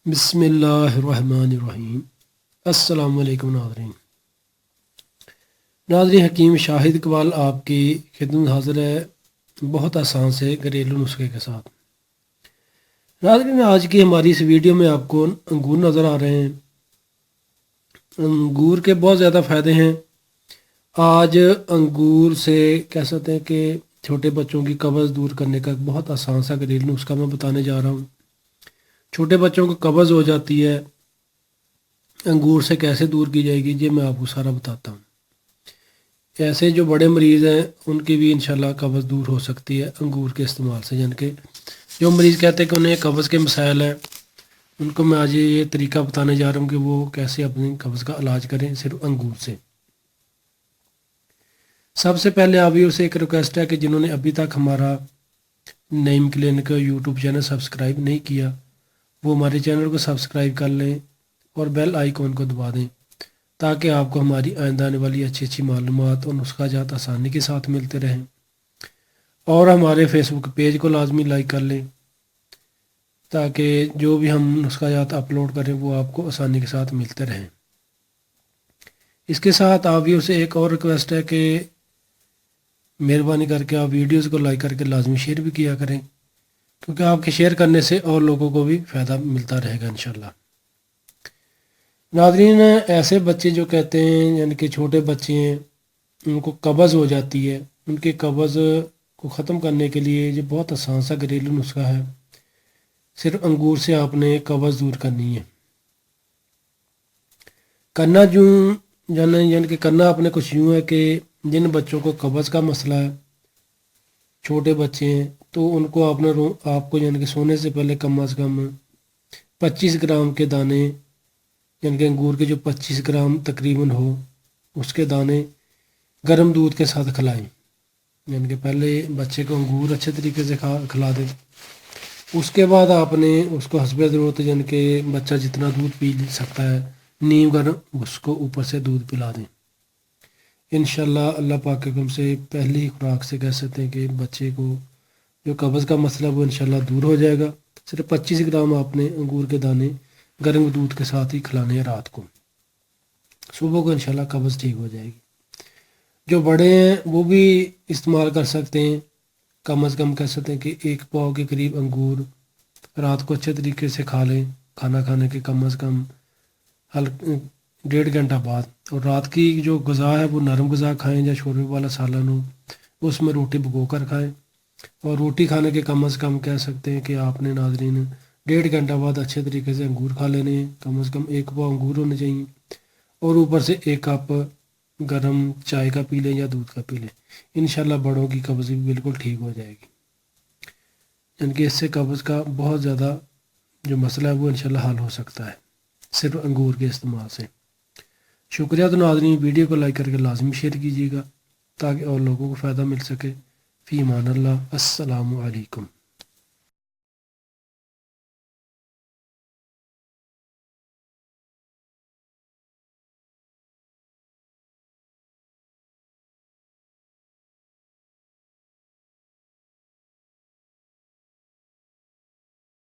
بسم اللہ الرحمن الرحیم۔ السلام علیکم ناظرین حکیم شاہد اقبال آپ کی خدمت حاضر ہے بہت آسان سے گھریلو نسخے کے ساتھ۔ ناظرین آج کی ہماری اس ویڈیو میں آپ کو انگور نظر آ رہے ہیں۔ انگور کے بہت زیادہ فائدے ہیں۔ آج انگور سے کہہ سکتے ہیں کہ چھوٹے بچوں کی قبض دور کرنے کا ایک بہت آسان سا گھریلو نسخہ میں بتانے جا رہا ہوں۔ چھوٹے بچوں کو قبض ہو جاتی ہے، انگور سے کیسے دور کی جائے گی یہ میں آپ کو سارا بتاتا ہوں۔ ایسے جو بڑے مریض ہیں ان کی بھی انشاءاللہ قبض دور ہو سکتی ہے انگور کے استعمال سے، یعنی کہ جو مریض کہتے ہیں کہ انہیں قبض کے مسائل ہیں ان کو میں آج یہ طریقہ بتانے جا رہا ہوں کہ وہ کیسے اپنی قبض کا علاج کریں صرف انگور سے۔ سب سے پہلے آپ سے ایک ریکویسٹ ہے کہ جنہوں نے ابھی تک ہمارا نعیم کلینک یوٹیوب چینل سبسکرائب نہیں کیا وہ ہمارے چینل کو سبسکرائب کر لیں اور بیل آئیکن کو دبا دیں تاکہ آپ کو ہماری آئندہ آنے والی اچھی معلومات اور نسخہ جات آسانی کے ساتھ ملتے رہیں، اور ہمارے فیس بک پیج کو لازمی لائک کر لیں تاکہ جو بھی ہم نسخہ جات اپلوڈ کریں وہ آپ کو آسانی کے ساتھ ملتے رہیں۔ اس کے ساتھ آپ سے ایک اور ریکویسٹ ہے کہ مہربانی کر کے آپ ویڈیوز کو لائک کر کے لازمی شیئر بھی کیا کریں، کیونکہ آپ کے شیئر کرنے سے اور لوگوں کو بھی فائدہ ملتا رہے گا انشاءاللہ۔ ناظرین ایسے بچے جو کہتے ہیں یعنی کہ چھوٹے بچے ہیں ان کو قبض ہو جاتی ہے، ان کے قبض کو ختم کرنے کے لیے یہ بہت آسان سا گھریلو نسخہ ہے۔ صرف انگور سے آپ نے قبض دور کرنی ہے۔ کرنا یعنی کہ کرنا اپنے کچھ یوں ہے کہ جن بچوں کو قبض کا مسئلہ ہے، چھوٹے بچے ہیں، تو ان کو آپ کو یعنی کہ سونے سے پہلے کم از کم 25 گرام کے دانے، یعنی کہ انگور کے جو 25 گرام تقریباً ہو اس کے دانے گرم دودھ کے ساتھ کھلائیں۔ یعنی کہ پہلے بچے کو انگور اچھے طریقے سے کھلا دیں، اس کے بعد آپ نے اس کو حسب ضرورت یعنی کہ بچہ جتنا دودھ پی سکتا ہے نیم گرم اس کو اوپر سے دودھ پلا دیں۔ انشاءاللہ اللہ پاک کے حکم سے پہلی خوراک سے کہہ سکتے ہیں کہ بچے کو جو قبض کا مسئلہ وہ انشاءاللہ دور ہو جائے گا۔ صرف 25 گرام آپ نے انگور کے دانے گرم دودھ کے ساتھ ہی کھلانے ہیں رات کو، صبح کو انشاءاللہ قبض ٹھیک ہو جائے گی۔ جو بڑے ہیں وہ بھی استعمال کر سکتے ہیں، کم از کم کہہ سکتے ہیں کہ 1 پاؤ کے قریب انگور رات کو اچھے طریقے سے کھا لیں، کھانا کھانے کے کم از کم 1.5 گھنٹہ بعد، اور رات کی جو غذا ہے وہ نرم غذا کھائیں یا شوربے والا سالن ہو اس میں روٹی بھگو کر کھائیں، اور روٹی کھانے کے کم از کم کہہ سکتے ہیں کہ آپ نے ناظرین 1.5 گھنٹہ بعد اچھے طریقے سے انگور کھا لینے ہیں۔ کم از کم 1 پاؤ انگور ہونے چاہیے، اور اوپر سے 1 کپ گرم چائے کا پی لیں یا دودھ کا پی لیں۔ انشاءاللہ بڑوں کی قبض بھی بالکل ٹھیک ہو جائے گی، یعنی کہ اس سے قبض کا بہت زیادہ جو مسئلہ ہے وہ انشاءاللہ حل ہو سکتا ہے صرف انگور کے استعمال سے۔ شکریہ۔ تو ناظرین ویڈیو کو لائک کر کے لازمی شیئر کیجیے گا تاکہ اور لوگوں کو فائدہ مل سکے۔ فی امان اللہ، السلام علیکم۔